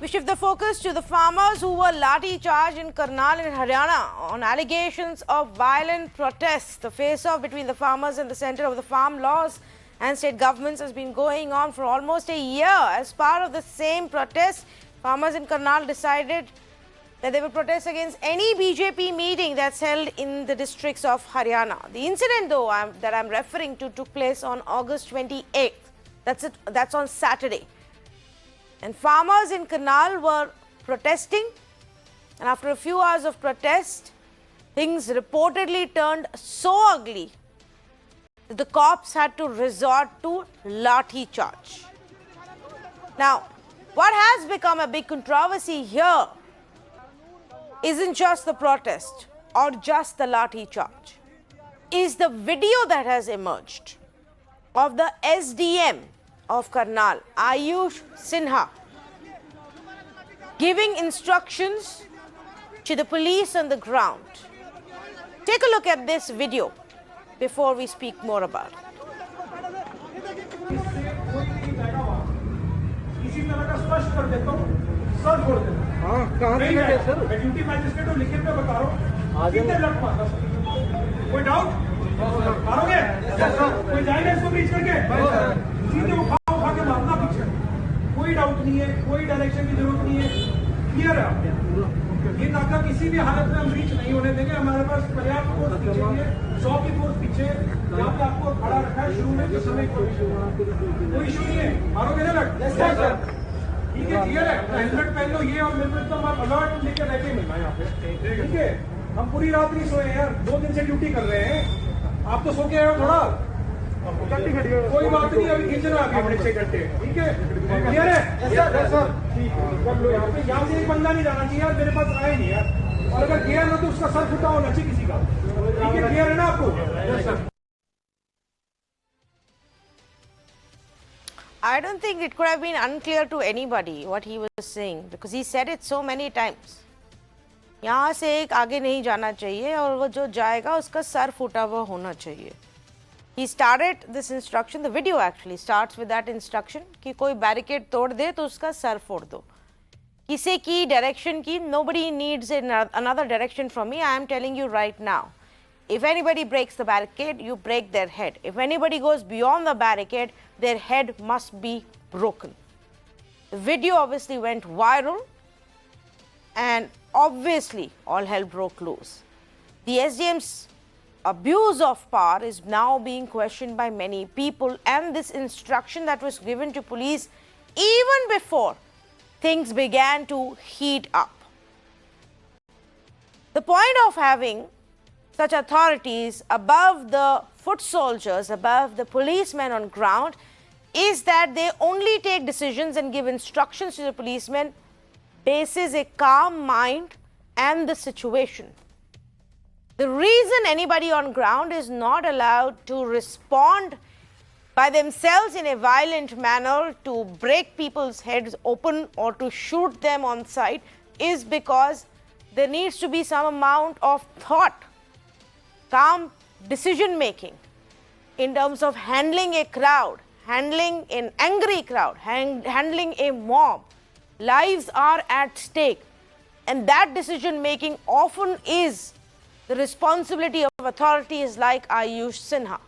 We shift the focus to the farmers who were lathi charged in Karnal in Haryana on allegations of violent protests. The face-off between the farmers and the centre of the farm laws and state governments has been going on for almost a year. As part of the same protest, farmers in Karnal decided that they will protest against any BJP meeting that's held in the districts of Haryana. The incident, though, that I'm referring to took place on August 28th. That's on Saturday. And farmers in Karnal were protesting, and after a few hours of protest, things reportedly turned so ugly that the cops had to resort to lathi charge. Now, what has become a big controversy here isn't just the protest or just the lathi charge, is the video that has emerged of the SDM of Karnal, Ayush Sinha, giving instructions to the police on the ground. Take a look at this video before we speak more about it. मैं duty magistrate हूँ, लिखित में बता रहा हूँ। कितने लट मारा? कोई डाउट? मारोगे? कोई जाएगा इसको ब्रीच करके? सीधे उठा के मारना पीछे। कोई डाउट नहीं है, कोई डायरेक्शन की जरूरत नहीं है। क्लियर है आपने? ये नाका किसी भी हालत में हम ब्रीच नहीं होने देंगे। हमारे पास पर्याप्त फोर्स पीछे है, 100 की फोर्स पीछे। यहाँ पे आपको खड़ा रखा है शुरू में, किस समय कोई इशू नहीं है। मारोगे ना लट? ठीक है, क्लियर है। हेलमेट पहन लो, ये और मेरे को एकदम आप अलर्ट लेकर रहते मिलना यहाँ पे। ठीक है, हम पूरी रात नहीं सोए यार, 2 दिन से ड्यूटी कर रहे हैं। आप तो सो के आए हो थोड़ा। कोई बात नहीं, अभी खींचना अभी अपने 6 घंटे। ठीक है, क्लियर है? सर ठीक है, कर लो यहाँ पे। यहाँ से एक बंदा नहीं जाना चाहिए यार, मेरे पास आए नहीं यार। और अगर गया ना तो उसका सर फुटा होना चाहिए किसी का। ठीक है, क्लियर है ना आपको? I don't think it could have been unclear to anybody what he was saying, because he said it so many times. यहाँ से एक आगे नहीं जाना चाहिए और वो जो जाएगा उसका सर फूटा हुआ होना चाहिए. He started this instruction, the video actually starts with that instruction कि कोई barricade तोड़ दे तो उसका सर फोड़ दो. किसी की direction की, nobody needs another direction from me. I am telling you right now. If anybody breaks the barricade, you break their head. If anybody goes beyond the barricade, their head must be broken. The video obviously went viral and obviously all hell broke loose. The SDM's abuse of power is now being questioned by many people, and this instruction that was given to police even before things began to heat up. The point of having such authorities above the foot soldiers, above the policemen on ground, is that they only take decisions and give instructions to the policemen basis a calm mind and the situation. The reason anybody on ground is not allowed to respond by themselves in a violent manner to break people's heads open or to shoot them on sight is because there needs to be some amount of thought, calm decision making in terms of handling a crowd, handling an angry crowd, handling a mob. Lives are at stake, and that decision making often is the responsibility of authorities like Ayush Sinha.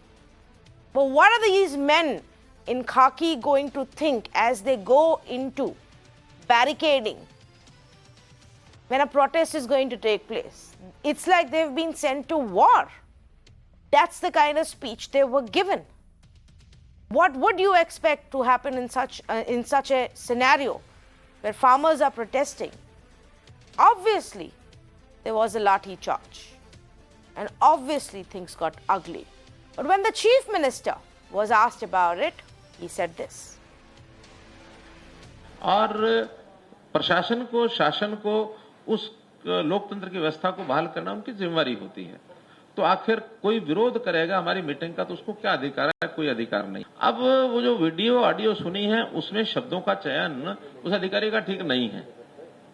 But what are these men in khaki going to think as they go into barricading when a protest is going to take place? It's like they've been sent to war. That's the kind of speech they were given. What would you expect to happen in such a scenario where farmers are protesting? Obviously, there was a lathi charge, and obviously things got ugly. But when the chief minister was asked about it, he said this. और प्रशासन को, शासन को, उस लोकतंत्र की व्यवस्था को बहाल करना उनकी जिम्मेदारी होती है. तो आखिर कोई विरोध करेगा हमारी मीटिंग का तो उसको क्या अधिकार है? कोई अधिकार नहीं. अब वो जो वीडियो ऑडियो सुनी है उसमें शब्दों का चयन उस अधिकारी का ठीक नहीं है.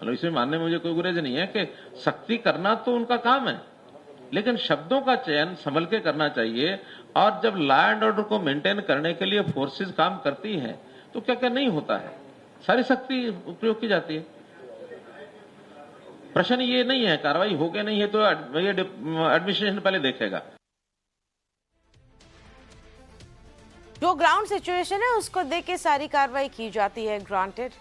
मतलब इसमें मानने में मुझे कोई गुरेज नहीं है कि सख्ती करना तो उनका काम है, लेकिन शब्दों का चयन संभल के करना चाहिए. और जब लॉ एंड ऑर्डर को मेंटेन करने के लिए फोर्सेस काम करती हैं तो क्या क्या नहीं होता है. सारी शक्ति उपयोग की जाती है। प्रश्न ये नहीं है कार्रवाई हो गया नहीं है तो एडमिनिस्ट्रेशन पहले देखेगा। जो ग्राउंड सिचुएशन है उसको देख के सारी कार्रवाई की जाती है, ग्रांटेड।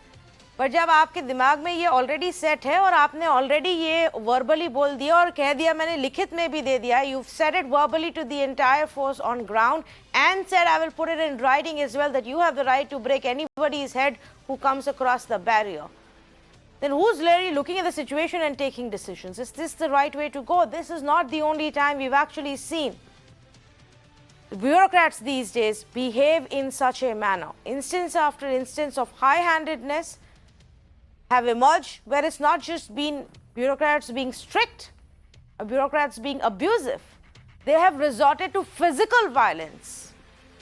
पर जब आपके दिमाग में ये ऑलरेडी सेट है और आपने ऑलरेडी ये वर्बली बोल दिया और कह दिया, मैंने लिखित में भी दे दिया, you said it verbally to the entire force on ground and said I will put it in writing as well that you have the right to break anybody's head who comes across the barrier. Then who's really looking at the situation and taking decisions? Is this the right way to go? This is not the only time we've actually seen the bureaucrats these days behave in such a manner. Instance after instance of high-handedness have emerged where it's not just been bureaucrats being strict or bureaucrats being abusive. They have resorted to physical violence.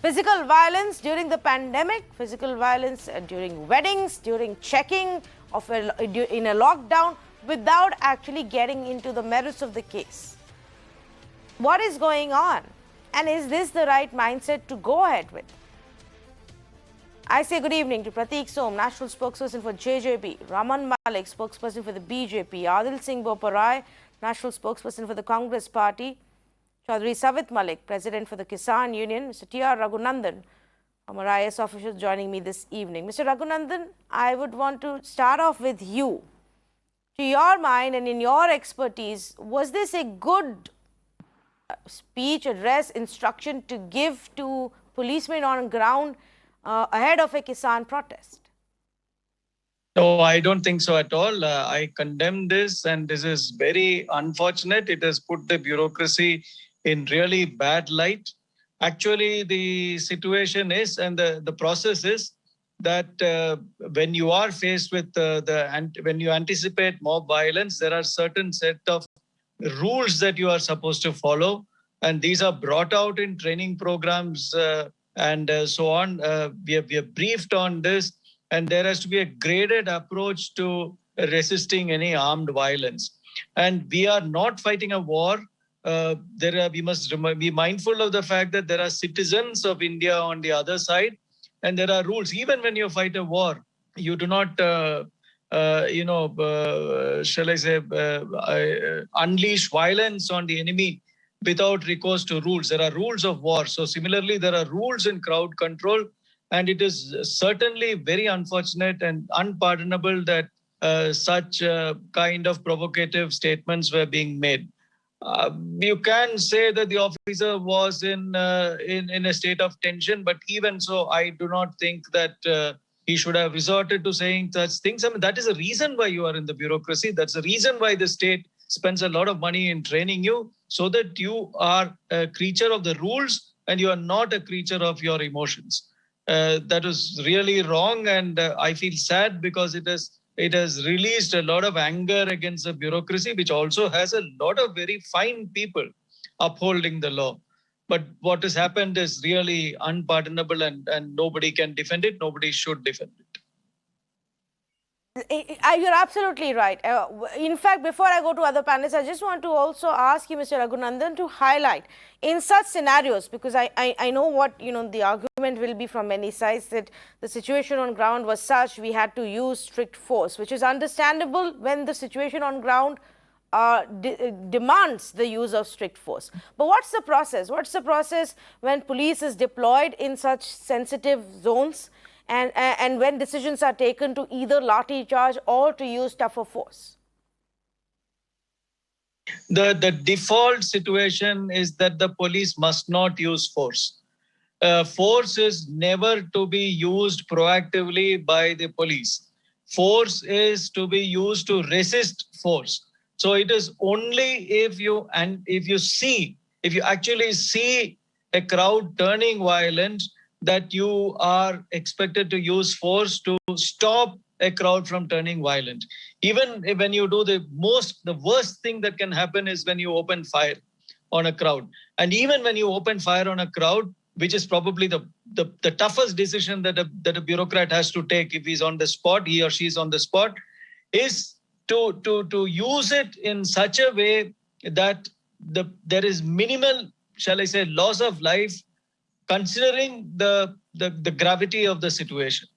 Physical violence during the pandemic, physical violence during weddings, during checking in a lockdown without actually getting into the merits of the case. What is going on? And is this the right mindset to go ahead with? I say good evening to Prateek Som, National Spokesperson for JJP, Raman Malik, Spokesperson for the BJP, Adil Singh Boparai, National Spokesperson for the Congress Party, Chaudhry Savit Malik, President for the Kisan Union, Mr. T.R. Raghunandan, our IS officials joining me this evening. Mr. Raghunandan, I would want to start off with you. To your mind and in your expertise, was this a good speech, address, instruction to give to policemen on ground ahead of a Kisan protest? No, I don't think so at all. I condemn this, and this is very unfortunate. It has put the bureaucracy in really bad light. Actually, the situation is, and the process is, that when you are faced with when you anticipate mob violence, there are certain set of rules that you are supposed to follow, and these are brought out in training programs and so on. We are briefed on this, and there has to be a graded approach to resisting any armed violence. And we are not fighting a war. We must be mindful of the fact that there are citizens of India on the other side, and there are rules. Even when you fight a war, you do not, shall I say, unleash violence on the enemy without recourse to rules. There are rules of war. So similarly, there are rules in crowd control, and it is certainly very unfortunate and unpardonable that such kind of provocative statements were being made. You can say that the officer was in a state of tension, but even so, I do not think that he should have resorted to saying such things. I mean, that is the reason why you are in the bureaucracy. That's the reason why the state spends a lot of money in training you, so that you are a creature of the rules and you are not a creature of your emotions. That is really wrong, and I feel sad because it has released a lot of anger against the bureaucracy, which also has a lot of very fine people upholding the law. But what has happened is really unpardonable, and nobody can defend it. Nobody should defend it. You're absolutely right. In fact, before I go to other panelists, I just want to also ask you, Mr. Raghunandan, to highlight in such scenarios, because I know what the argument will be from many sides, that the situation on ground was such we had to use strict force, which is understandable when the situation on ground demands the use of strict force. But what's the process? What's the process when police is deployed in such sensitive zones? And when decisions are taken to either lathi charge or to use tougher force? The default situation is that the police must not use force. Force is never to be used proactively by the police. Force is to be used to resist force. So it is only if you actually see a crowd turning violent that you are expected to use force to stop a crowd from turning violent. Even when you do the worst thing that can happen is when you open fire on a crowd. And even when you open fire on a crowd, which is probably the toughest decision that a bureaucrat has to take if he's on the spot, he or she is on the spot, is to use it in such a way that there is minimal, shall I say, loss of life, considering the gravity of the situation.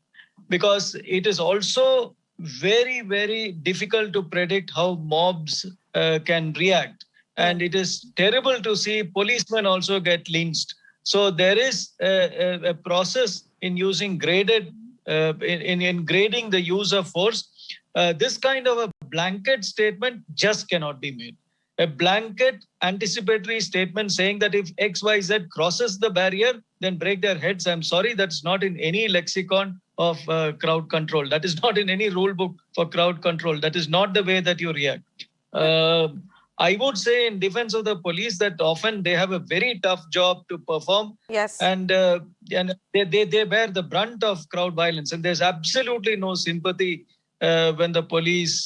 because it is also very, very difficult to predict how mobs can react. And it is terrible to see policemen also get lynched. So there is a process in using graded, in grading the use of force. This kind of a blanket statement just cannot be made. A blanket anticipatory statement saying that if XYZ crosses the barrier, then break their heads. I'm sorry, that's not in any lexicon of crowd control. That is not in any rule book for crowd control. That is not the way that you react. I would say in defense of the police that often they have a very tough job to perform. Yes. And they bear the brunt of crowd violence. And there's absolutely no sympathy when the police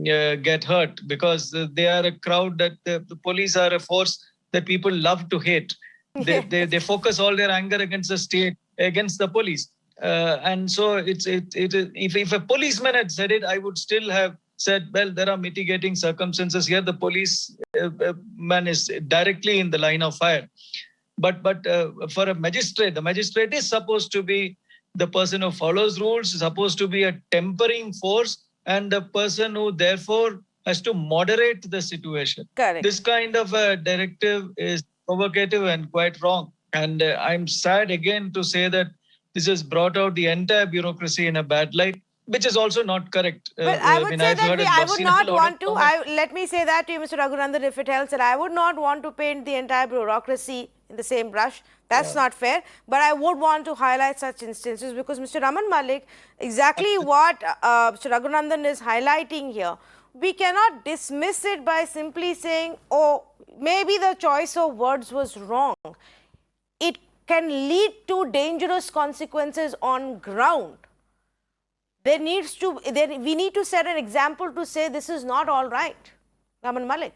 get hurt, because they are a crowd that the police are a force that people love to hate. They focus all their anger against the state, against the police. And so if a policeman had said it, I would still have said, well, there are mitigating circumstances here. The police man is directly in the line of fire. But for a magistrate, the magistrate is supposed to be the person who follows rules, is supposed to be a tempering force, and the person who therefore has to moderate the situation. Correct. This kind of a directive is provocative and quite wrong. And I'm sad again to say that this has brought out the entire bureaucracy in a bad light, which is also not correct. But I would say that I would not want to, let me say that to you, Mr. Raghunandan, if it helps, that I would not want to paint the entire bureaucracy in the same brush. That's not fair. But I would want to highlight such instances, because Mr. Raman Malik, exactly what Mr. Raghunandan is highlighting here, we cannot dismiss it by simply saying, oh, maybe the choice of words was wrong. It can lead to dangerous consequences on ground. We need to set an example to say this is not all right. Raman Malik.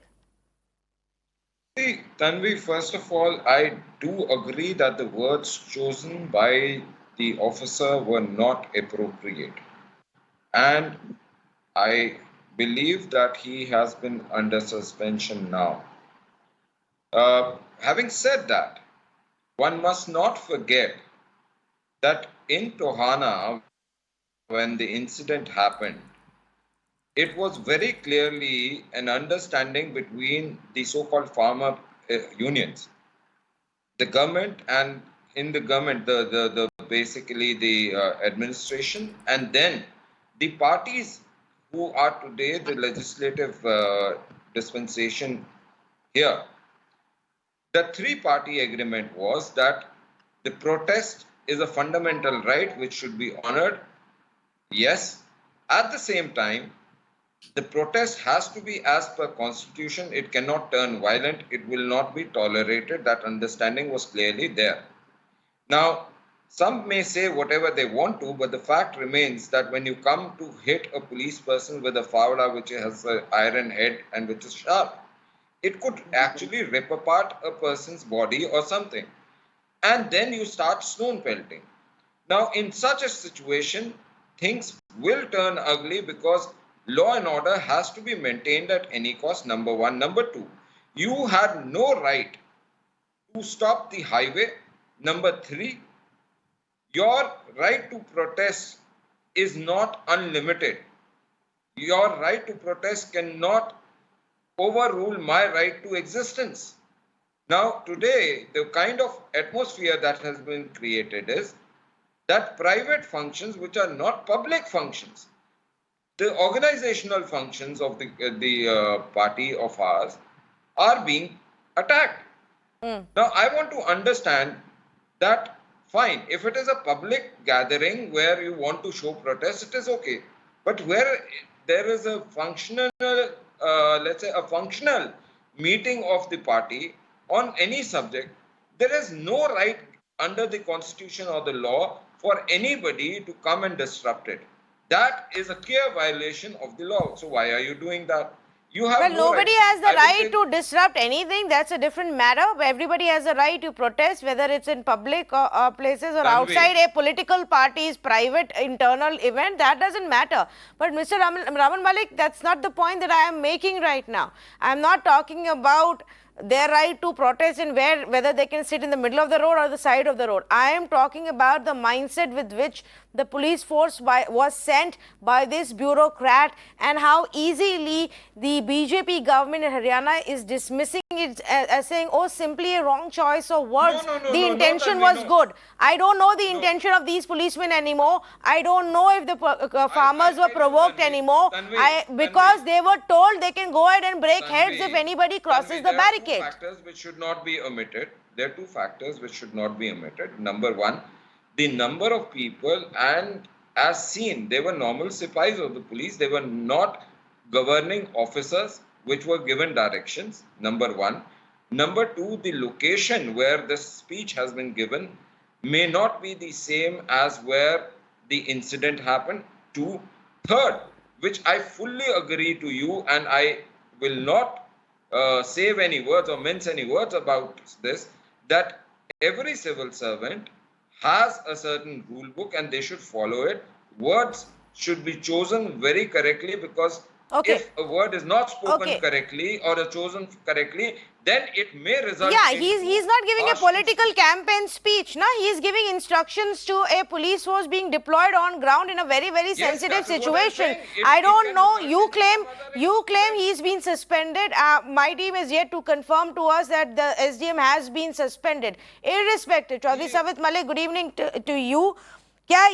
See, Tanvi, first of all, I do agree that the words chosen by the officer were not appropriate. And I believe that he has been under suspension now. Having said that, one must not forget that in Tohana, when the incident happened, it was very clearly an understanding between the so-called farmer unions, the government, and in the government, basically the administration, and then the parties who are today the legislative dispensation here. The three-party agreement was that the protest is a fundamental right which should be honored. Yes, at the same time, the protest has to be as per constitution. It cannot turn violent. It will not be tolerated. That understanding was clearly there. Now, some may say whatever they want to, but the fact remains that when you come to hit a police person with a fowler which has an iron head and which is sharp, it could actually rip apart a person's body or something. And then you start stone pelting. Now, in such a situation, things will turn ugly because law and order has to be maintained at any cost, number one. Number two, you had no right to stop the highway. Number three, your right to protest is not unlimited. Your right to protest cannot overrule my right to existence. Now, today, the kind of atmosphere that has been created is that private functions, which are not public functions, the organizational functions of the party of ours, are being attacked. Now, I want to understand that, fine, if it is a public gathering where you want to show protest, it is okay. But where there is a functional, let's say a functional meeting of the party on any subject, there is no right under the constitution or the law for anybody to come and disrupt it. That is a clear violation of the law. So why are you doing that? You have Well, no nobody right. has the right to disrupt anything. That's a different matter. Everybody has a right to protest, whether it's in public places or outside a political party's private internal event. That doesn't matter. But Mr. Raman Malik, that's not the point that I am making right now. I am not talking about their right to protest and whether they can sit in the middle of the road or the side of the road. I am talking about the mindset with which the police force was sent by this bureaucrat, and how easily the BJP government in Haryana is dismissing it as saying, oh, simply a wrong choice of words. The intention was good. I don't know the intention of these policemen anymore. I don't know if the farmers were provoked anymore. Because they were told they can go ahead and break heads if anybody crosses the barricade. There are two factors which should not be omitted. There are two factors which should not be omitted. Number one, the number of people, and as seen, they were normal sipais of the police. They were not governing officers which were given directions. Number one. Number two, the location where the speech has been given may not be the same as where the incident happened. Two. Third, which I fully agree to you, and I will not save any words or mince any words about this, that every civil servant has a certain rule book and they should follow it. Words should be chosen very correctly, because if a word is not spoken correctly or chosen correctly, then it may result in... he's not giving a political campaign speech. No? He's giving instructions to a police force being deployed on ground in a very, very sensitive situation. I don't know. You claim he's been suspended. My team is yet to confirm to us that the SDM has been suspended. Irrespective, Chaudhry Savit Malik, good evening to you. क्या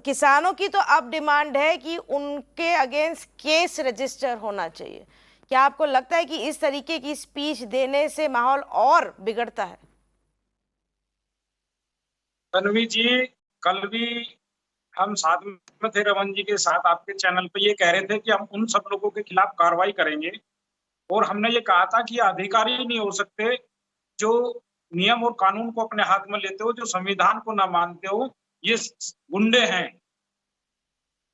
किसानों की तो अब demand है कि उनके against case register होना चाहिए? क्या आपको लगता है कि इस तरीके की स्पीच देने से माहौल और बिगड़ता है? तन्वी जी, कल भी हम साथ में थे रमन जी के साथ, आपके चैनल पे ये कह रहे थे कि हम उन सब लोगों के खिलाफ कार्रवाई करेंगे, और हमने ये कहा था कि अधिकारी नहीं हो सकते जो नियम और कानून को अपने हाथ में लेते हो, जो संविधान को ना मानते हो, ये गुंडे हैं।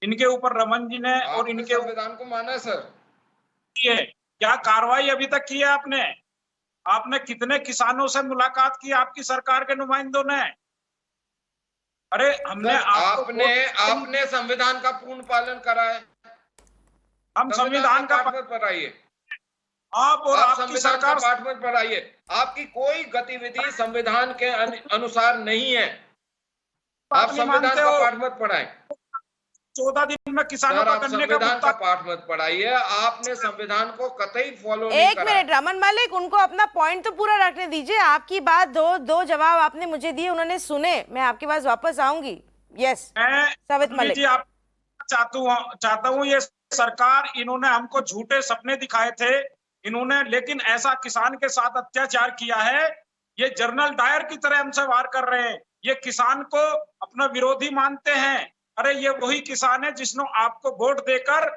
इनके ऊपर रमन जी ने और इनके संविधान को माना सर, क्या कार्रवाई अभी तक की है आपने? आपने कितने किसानों से मुलाकात की आपकी सरकार के नुमाइंदों ने? अरे हमने आपने संविधान का पूर्ण पालन करा है। हम संविधान का पाठ मत पढ़ाइए, आप और आपकी सरकार पाठ मत पढ़ाइए। आपकी कोई गतिविधि संविधान के अनुसार नहीं है। आप संविधान का पाठ मत पढ़ाएं। 14 दिन में किसानों का करने का संविधान का पाठ मत पढ़ाइए। आपने संविधान को कतई फॉलो नहीं करा। एक मिनट रमन मलिक, उनको अपना पॉइंट तो पूरा रखने दीजिए। आपकी बात दो जवाब आपने मुझे दिए, उन्होंने सुने। मैं आपके पास वापस आऊंगी। यस सवित मलिक जी, आप चाहता हूँ ये सरकार, इन्होंने हमको झूठे सपने दिखाए थे इन्होंने, लेकिन ऐसा किसान के साथ अत्याचार किया है, ये जनरल डायर की तरह हमसे वार कर रहे हैं। ये किसान को अपना विरोधी मानते हैं। अरे ये वही किसान है जिसने आपको वोट देकर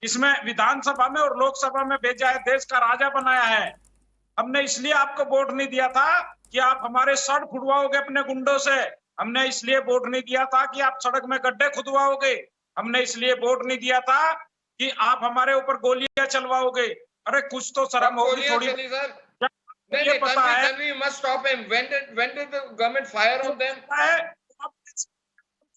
इसमें विधानसभा में और लोकसभा में भेजा है, देश का राजा बनाया है। हमने इसलिए आपको वोट नहीं दिया था कि आप हमारे सड़क खुदवाओगे अपने गुंडों से। हमने इसलिए वोट नहीं दिया था कि आप सड़क में गड्ढे खुदवाओगे। हमने इसलिए वोट नहीं दिया था कि आप हमारे ऊपर गोलियां चलवाओगे। अरे कुछ तो शर्म होगी थोड़ी। ये पता है। We must stop him. When did the government fire on them?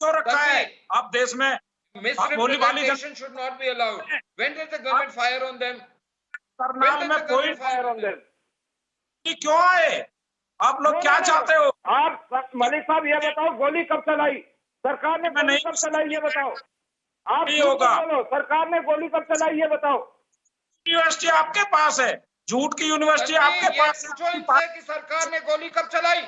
तो रखा है आप देश में। Misrepresentation should not be allowed. When did the government fire on them? Karnal में कोई फायर ऑन देम क्यों आए? आप लोग क्या चाहते हो? आप मलिक साहब ये बताओ, गोली कब चलाई सरकार ने? गोली कब चलाई ये बताओ। आप होगा सरकार ने गोली कब चलाई ये बताओ। यूनिवर्सिटी आपके पास है, झूठ की यूनिवर्सिटी आपके पास है कि सरकार ने गोली कब चलाई?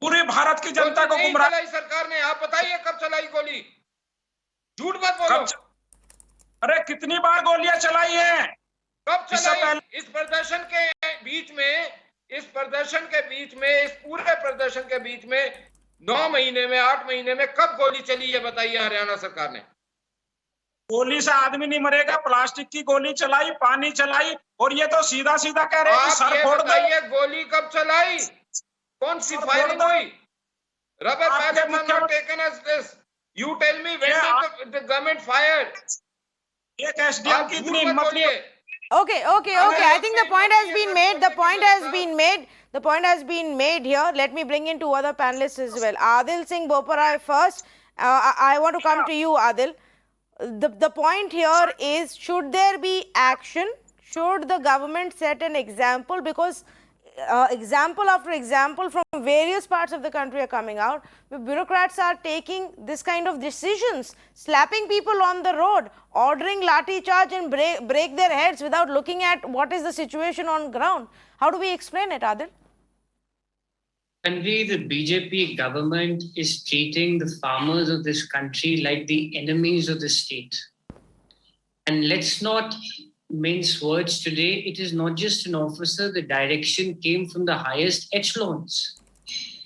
पूरे भारत की जनता को गुमराह चलाई सरकार ने। आप बताइए कब चलाई गोली? झूठ मत बोलो। अरे कितनी बार गोलियां चलाई हैं? कब चलाई? इस प्रदर्शन के बीच में, इस पूरे प्रदर्शन के बीच में 9 महीने में, 8 महीने में कब गोली चली ये बताइए हरियाणा सरकार ने। गोली से आदमी नहीं मरेगा, प्लास्टिक की गोली चलाई, पानी चलाई, और ये तो सीधा सीधा कह रहे हैं कि सर फोड़ दो। गोली कब चलाई? कौन सी फायरिंग हुई? Rubber bullets are not taken as this. You tell me when did the government fired? एक एसडीएम की इतनी हिम्मत नहीं है। Okay. I think the point has been made. The point has been made here. Let me bring in two other panelists as well. Adil Singh Boparai first. I want to come to you, Adil. The point here is, should there be action? should the government set an example? Because example after example from various parts of the country are coming out, where bureaucrats are taking this kind of decisions, slapping people on the road, ordering lathi charge and break their heads without looking at what is the situation on ground. How do we explain it, Adil? Tanvi, the BJP government is treating the farmers of this country like the enemies of the state. And let's not mince words today. It is not just an officer. The direction came from the highest echelons.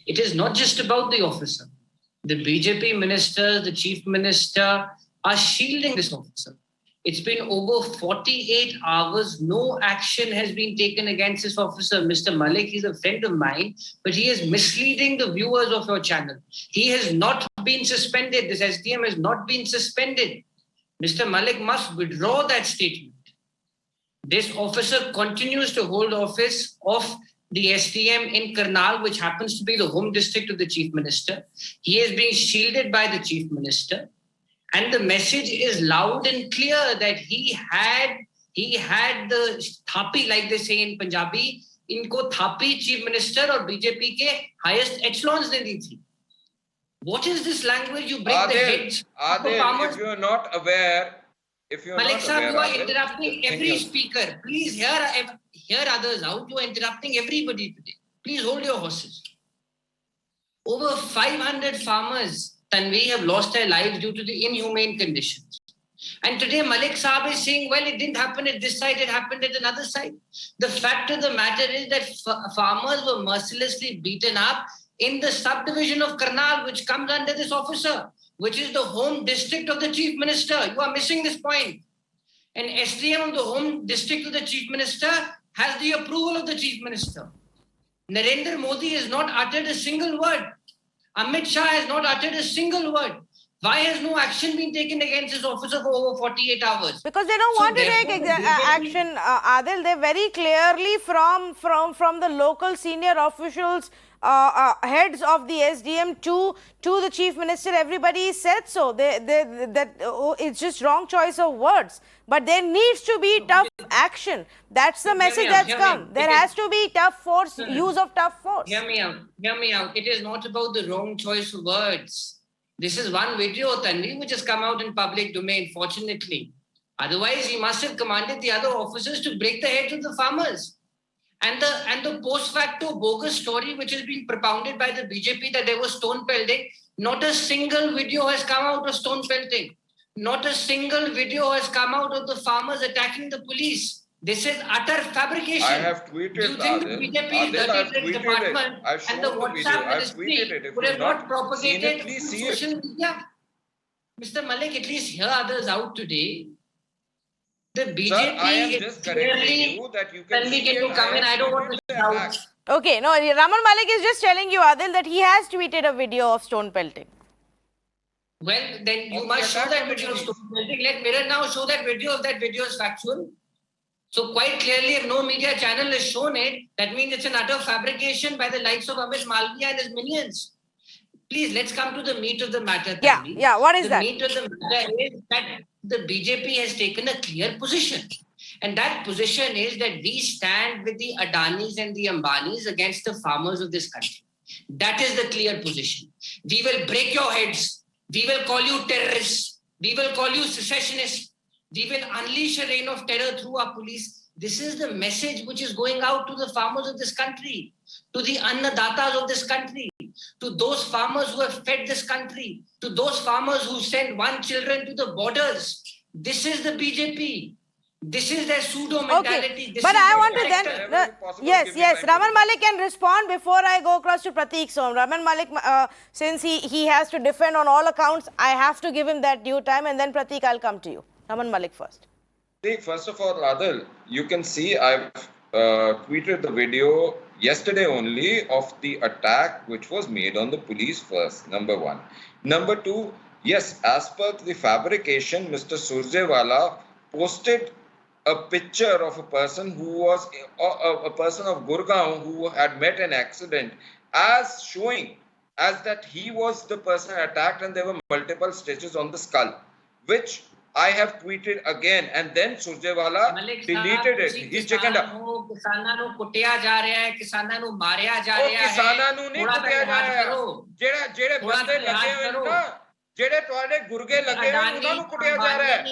It is not just about the officer. The BJP ministers, the chief minister are shielding this officer. It's been over 48 hours. No action has been taken against this officer. Mr. Malik is a friend of mine, but he is misleading the viewers of your channel. He has not been suspended. This SDM has not been suspended. Mr. Malik must withdraw that statement. This officer continues to hold office of the SDM in Karnal, which happens to be the home district of the chief minister. He is being shielded by the chief minister. And the message is loud and clear that he had the thapi, like they say in Punjabi, inko thapi chief minister or BJP ke highest echelons ne di thi. What is this language? You break the heads of the farmers. If you are not aware, Malik Sahab, you are interrupting every speaker. Please hear others out. You are interrupting everybody today. Please hold your horses. Over 500 farmers, Tanvi, have lost their lives due to the inhumane conditions. And today Malik Sahab is saying, well, it didn't happen at this side, it happened at another side. The fact of the matter is that farmers were mercilessly beaten up in the subdivision of Karnal, which comes under this officer, which is the home district of the chief minister. You are missing this point. And SDM of the home district of the chief minister has the approval of the chief minister. Narendra Modi has not uttered a single word. Amit Shah has not uttered a single word. Why has no action been taken against this officer for over 48 hours? Because they don't want to take action, Adil. They very clearly from the local senior officials, heads of the SDM to the chief minister, everybody said so. It's just wrong choice of words. But there needs to be tough action. That's the message that's come. There has to be tough force, use of tough force. Hear me out. It is not about the wrong choice of words. This is one video, Tanvi, which has come out in public domain, fortunately. Otherwise, he must have commanded the other officers to break the heads of the farmers. And the post facto bogus story which has been propounded by the BJP that there was stone pelting, not a single video has come out of stone pelting. Not a single video has come out of the farmers attacking the police. This is utter fabrication. I have tweeted, Do you think the BJP department and the WhatsApp ministry would have not propagated it through social media? Mr. Malik, at least hear others out today. The BJP Sir, I am is just correcting you that you can see it. come in. I don't want to shout. Okay, no, Raman Malik is just telling you, Adil, that he has tweeted a video of stone pelting. Well, then you must show that video of stone pelting. Let Mirror now show that video. If that video is factual. So quite clearly, if no media channel has shown it, that means it's an utter fabrication by the likes of Amit Malviya and his minions. Please, let's come to the meat of the matter. Yeah, what is that? The meat of the matter is that the BJP has taken a clear position. And that position is that we stand with the Adanis and the Ambanis against the farmers of this country. That is the clear position. We will break your heads. We will call you terrorists. We will call you secessionists. We will unleash a reign of terror through our police. This is the message which is going out to the farmers of this country, to the annadatas of this country, to those farmers who have fed this country, to those farmers who send one children to the borders. This is the BJP. This is their pseudo mentality. Okay. But I want to then, yes, Raman Malik can respond before I go across to Prateek. So Raman Malik, since he has to defend on all accounts, I have to give him that due time, and then Prateek, I'll come to you. Raman Malik first. See, first of all, Adil, you can see I've tweeted the video yesterday only of the attack which was made on the police first, number one. Number two, yes, as per the fabrication, Mr. Surjewala posted a picture of a person who was a person of Gurgaon who had met an accident as showing as that he was the person attacked and there were multiple stitches on the skull, which I have tweeted again, and then Surjewala Malik deleted it. Sahib, He chickened up. ਕਿਸਾਨਾਂ ਨੂੰ ਕੁੱਟਿਆ ਜਾ ਰਿਹਾ ਹੈ, ਕਿਸਾਨਾਂ ਨੂੰ ਮਾਰਿਆ ਜਾ ਉਹ ਰਿਹਾ ਹੈ। ਕਿਸਾਨਾਂ ਨੂੰ ਨਹੀਂ ਥੋੜ੍ਹਾ ਕੁੱਟਿਆ ਜਾ ਲਿਹਾਜ਼ ਰਿਹਾ, ਕਰੋ। ਜਿਹੜੇ ਥੋੜ੍ਹਾ ਬੰਦੇ ਲਿਹਾਜ਼ ਲੱਗੇ ਹੋਏ ਨੇ ਕਰੋ। ਨਾ, ਜਿਹੜੇ ਤੁਹਾਡੇ ਗੁਰਗੇ ਲੱਗੇ ਹੋਏ ਉਹਨਾਂ ਨੂੰ ਕੁੱਟਿਆ ਜਾ ਰਿਹਾ ਹੈ,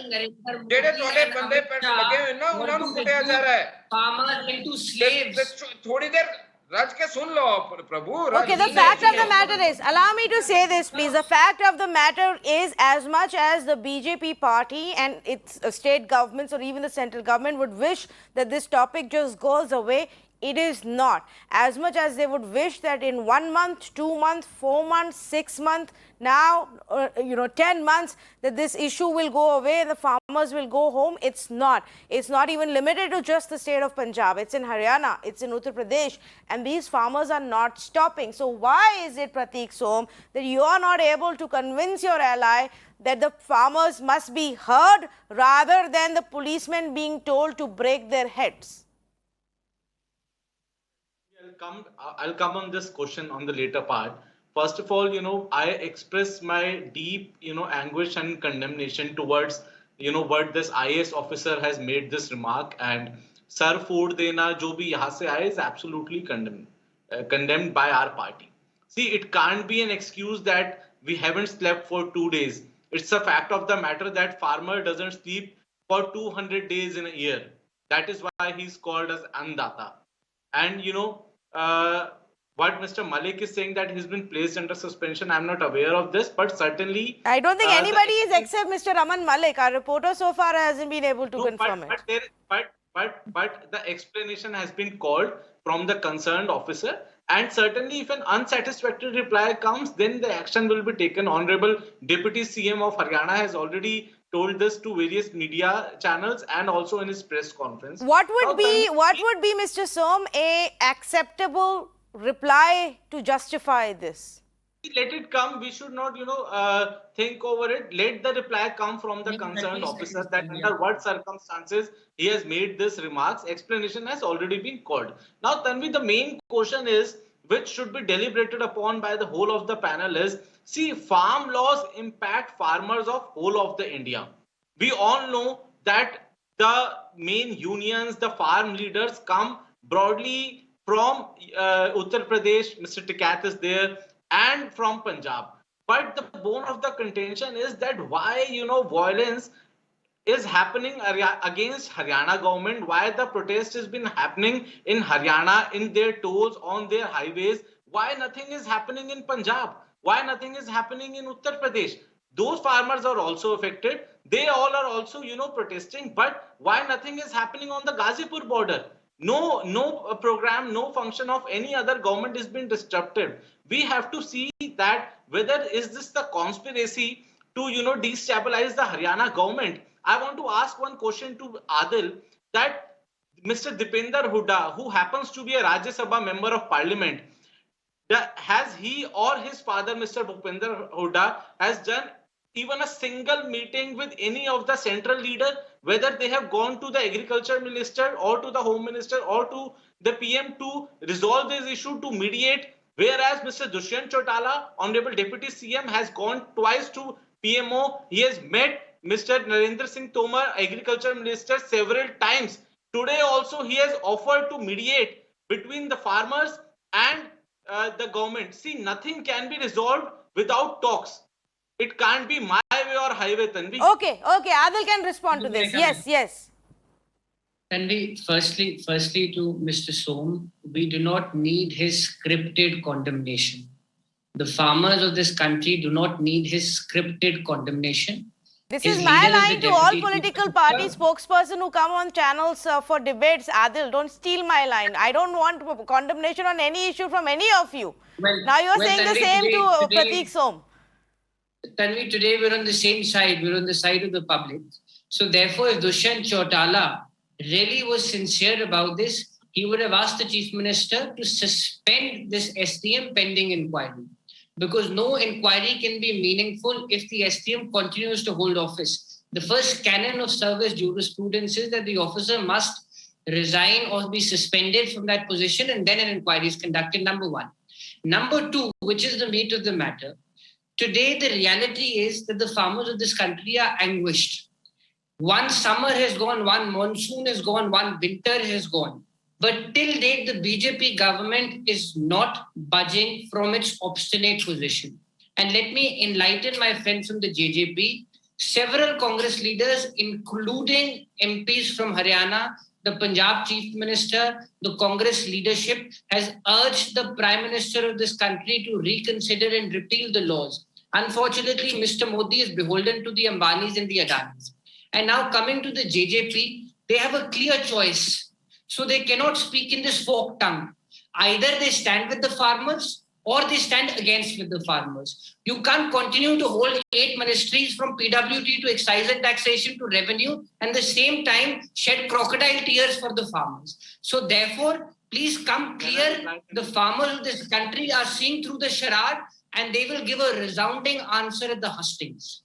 ਜਿਹੜੇ ਤੁਹਾਡੇ ਬੰਦੇ ਪਿੰਡ ਲੱਗੇ ਹੋਏ ਨਾ ਉਹਨਾਂ ਨੂੰ ਕੁੱਟਿਆ ਜਾ ਰਿਹਾ ਹੈ। Farmers into slaves. ਥੋੜੀ ਦੇਰ ਰੱਜ ਕੇ ਸੁਣ ਲਓ ਪ੍ਰਭੂ। Okay, the fact of the matter is, allow me to say this, please. The fact of the matter is, as much as the BJP party and its state governments or even the central government would wish that this topic just goes away, it is not. As much as they would wish that in 1 month, 2 months, 4 months, 6 months, now 10 months, that this issue will go away and the farmers will go home, it's not. It's not even limited to just the state of Punjab. It's in Haryana, it's in Uttar Pradesh, and these farmers are not stopping. So why is it, Pratik Som, that you are not able to convince your ally that the farmers must be heard rather than the policemen being told to break their heads? I'll come on this question on the later part. First of all, I express my deep, anguish and condemnation towards, what this IAS officer has made this remark, and sir food dena jo bhi yahan se aaye is absolutely condemned by our party. See, it can't be an excuse that we haven't slept for 2 days. It's a fact of the matter that farmer doesn't sleep for 200 days in a year. That is why he's called as Andata. And what Mr. Malik is saying, that he's been placed under suspension, I'm not aware of this, but certainly I don't think anybody is except Mr. Raman Malik. Our reporter so far hasn't been able to confirm it. But the explanation has been called from the concerned officer, and certainly if an unsatisfactory reply comes, then the action will be taken. Honorable Deputy CM of Haryana has already told this to various media channels and also in his press conference. What would be, Mr. Som, a acceptable reply to justify this? Let it come. We should not, think over it. Let the reply come from the concerned officer that under what circumstances he has made this remarks. Explanation has already been called. Now, Tanvi, the main question is, which should be deliberated upon by the whole of the panel is, see, farm laws impact farmers of whole of the India. We all know that the main unions, the farm leaders come broadly from Uttar Pradesh, Mr. Tikat is there, and from Punjab. But the bone of the contention is that why, violence is happening against Haryana government, why the protest has been happening in Haryana, in their tolls, on their highways, why nothing is happening in Punjab, why nothing is happening in Uttar Pradesh. Those farmers are also affected. They all are also, protesting, but why nothing is happening on the Ghazipur border? No program, no function of any other government is being disrupted. We have to see that whether is this the conspiracy to, destabilize the Haryana government. I want to ask one question to Adil, that Mr. Dipender Hooda, who happens to be a Rajya Sabha member of parliament, has he or his father, Mr. Bhupinder Hooda, has done even a single meeting with any of the central leader, whether they have gone to the agriculture minister or to the home minister or to the PM to resolve this issue, to mediate, whereas Mr. Dushyant Chautala, Honorable Deputy CM, has gone twice to PMO. He has met Mr. Narendra Singh Tomar, agriculture minister, several times. Today also he has offered to mediate between the farmers and the government. See, nothing can be resolved without talks. It can't be my way or highway, Tanvi. Okay, Adil can respond to this. Yes. Tanvi, firstly to Mr. Som, we do not need his scripted condemnation. The farmers of this country do not need his scripted condemnation. This His is my leader is line the to all deputy political chief party minister. spokesperson who come on channels for debates. Adil, don't steal my line. I don't want condemnation on any issue from any of you. Now you're saying the Tanvi, same to today- Pratik Som. Tanvi, today we're on the same side. We're on the side of the public. So therefore, if Dushyant Chautala really was sincere about this, he would have asked the Chief Minister to suspend this SDM pending inquiry. Because no inquiry can be meaningful if the SDM continues to hold office. The first canon of service jurisprudence is that the officer must resign or be suspended from that position, and then an inquiry is conducted, number one. Number two, which is the meat of the matter, today the reality is that the farmers of this country are anguished. One summer has gone, one monsoon has gone, one winter has gone. But till date, the BJP government is not budging from its obstinate position. And let me enlighten my friends from the JJP. Several Congress leaders, including MPs from Haryana, the Punjab Chief Minister, the Congress leadership has urged the Prime Minister of this country to reconsider and repeal the laws. Unfortunately, Mr. Modi is beholden to the Ambanis and the Adanis. And now coming to the JJP, they have a clear choice. So they cannot speak in this folk tongue. Either they stand with the farmers or they stand against with the farmers. You can't continue to hold 8 ministries from PWD to excise and taxation to revenue and at the same time shed crocodile tears for the farmers. So therefore, please come clear. The farmers of this country are seeing through the charade and they will give a resounding answer at the hustings.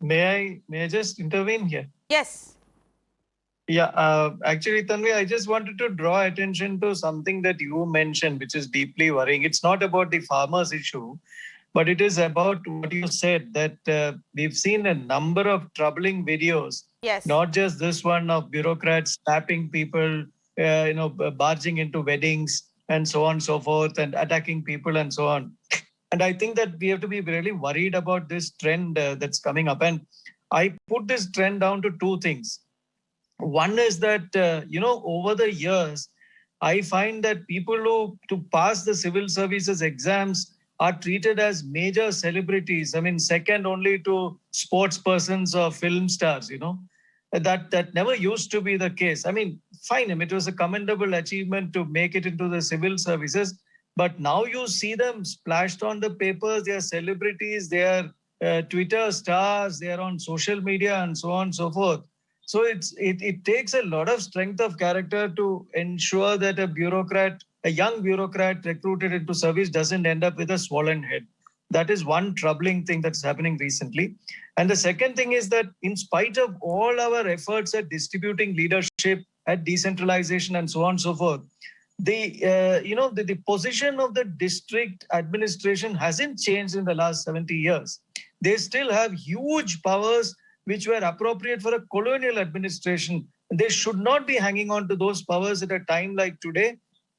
May I just intervene here? Yes. Yeah, actually, Tanvi, I just wanted to draw attention to something that you mentioned, which is deeply worrying. It's not about the farmers' issue, but it is about what you said, that we've seen a number of troubling videos. Yes. Not just this one of bureaucrats slapping people, barging into weddings and so on and so forth, and attacking people and so on. And I think that we have to be really worried about this trend that's coming up. And I put this trend down to 2 things. One is that, over the years, I find that people who to pass the civil services exams are treated as major celebrities. I mean, second only to sports persons or film stars, That never used to be the case. I mean, fine, it was a commendable achievement to make it into the civil services. But now you see them splashed on the papers. They are celebrities, they are Twitter stars, they are on social media and so on and so forth. So it takes a lot of strength of character to ensure that a young bureaucrat recruited into service doesn't end up with a swollen head. That is one troubling thing that's happening recently. And the second thing is that in spite of all our efforts at distributing leadership, at decentralization and so on and so forth, the position of the district administration hasn't changed in the last 70 years. They still have huge powers which were appropriate for a colonial administration. They should not be hanging on to those powers at a time like today.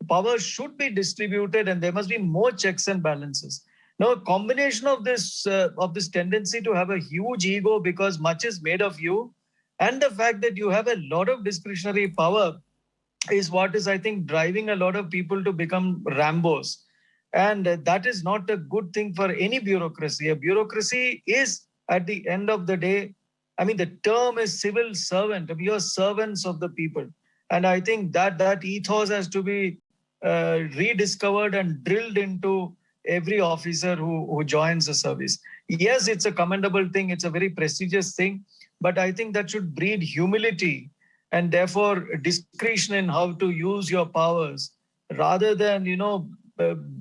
Powers should be distributed and there must be more checks and balances. Now, a combination of this tendency to have a huge ego because much is made of you and the fact that you have a lot of discretionary power is what is, I think, driving a lot of people to become Rambos. And that is not a good thing for any bureaucracy. A bureaucracy is, at the end of the day, the term is civil servant. You're servants of the people. And I think that ethos has to be rediscovered and drilled into every officer who joins the service. Yes, it's a commendable thing. It's a very prestigious thing. But I think that should breed humility and therefore discretion in how to use your powers rather than,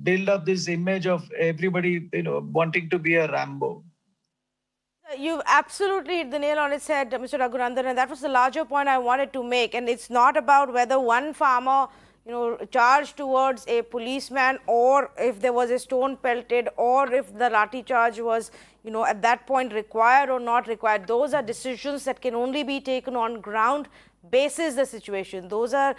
build up this image of everybody, wanting to be a Rambo. You've absolutely hit the nail on its head, Mr. Raghunandan, and that was the larger point I wanted to make. And it's not about whether one farmer, charged towards a policeman, or if there was a stone pelted, or if the lathi charge was, at that point required or not required. Those are decisions that can only be taken on ground basis the situation. Those are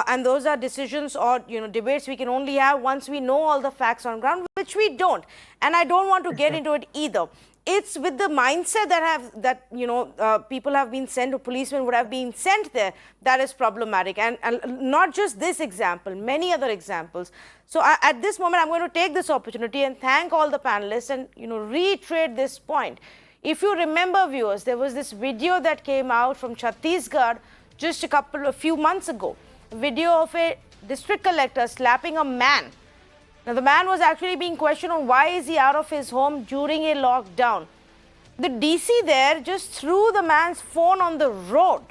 and those are decisions or debates we can only have once we know all the facts on ground, which we don't. And I don't want to get into it either. It's with the mindset that people have been sent, or policemen would have been sent there, that is problematic. And not just this example, many other examples. So at this moment, I'm going to take this opportunity and thank all the panelists and reiterate this point. If you remember, viewers, there was this video that came out from Chhattisgarh just a few months ago. A video of a district collector slapping a man. Now, the man was actually being questioned on why is he out of his home during a lockdown. The DC there just threw the man's phone on the road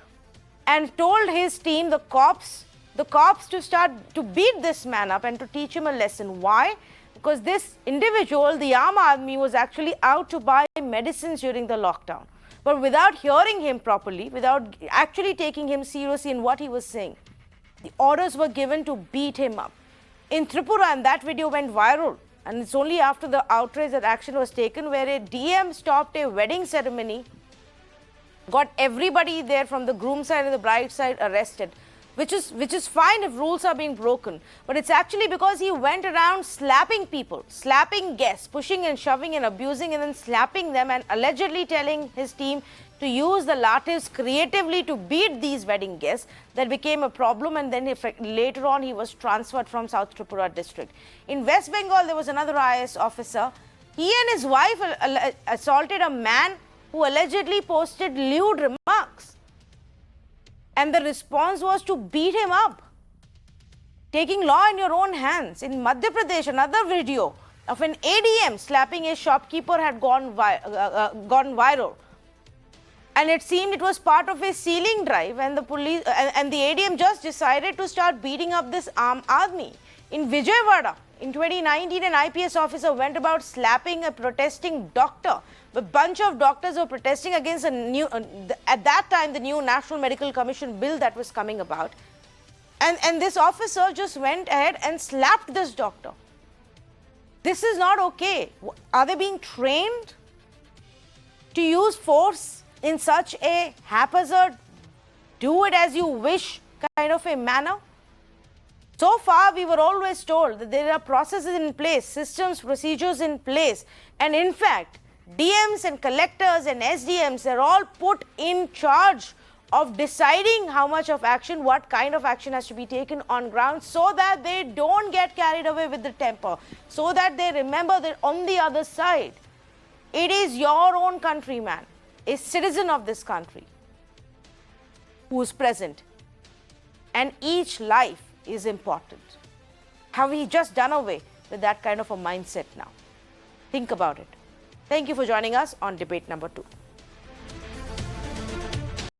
and told his team, the cops to start to beat this man up and to teach him a lesson. Why? Because this individual, the Aam Aadmi, was actually out to buy medicines during the lockdown. But without hearing him properly, without actually taking him seriously in what he was saying, the orders were given to beat him up. In Tripura, and that video went viral, and it's only after the outrage that action was taken, where a DM stopped a wedding ceremony got everybody there from the groom side and the bride side arrested, which is fine if rules are being broken. But it's actually because he went around slapping people, slapping guests, pushing and shoving and abusing and then slapping them, and allegedly telling his team to use the lattes creatively to beat these wedding guests. That became a problem, and then later on he was transferred from South Tripura district. In West Bengal, there was another IAS officer. He and his wife assaulted a man who allegedly posted lewd remarks. And the response was to beat him up. Taking law in your own hands. In Madhya Pradesh, another video of an ADM slapping a shopkeeper had gone viral. And it seemed it was part of a sealing drive, and the police and the ADM just decided to start beating up this armed army. In Vijayawada, in 2019, an IPS officer went about slapping a protesting doctor. A bunch of doctors were protesting against a new, at that time, the new National Medical Commission bill that was coming about. And this officer just went ahead and slapped this doctor. This is not okay. Are they being trained to use force in such a haphazard, do it as you wish kind of a manner? So far, we were always told that there are processes in place, systems, procedures in place. And in fact, DMs and collectors and SDMs are all put in charge of deciding how much of action, what kind of action has to be taken on ground, so that they don't get carried away with the temper, so that they remember that on the other side, it is your own countryman, a citizen of this country, who is present. And each life is important. Have we just done away with that kind of a mindset now? Think about it. Thank you for joining us on debate number 2.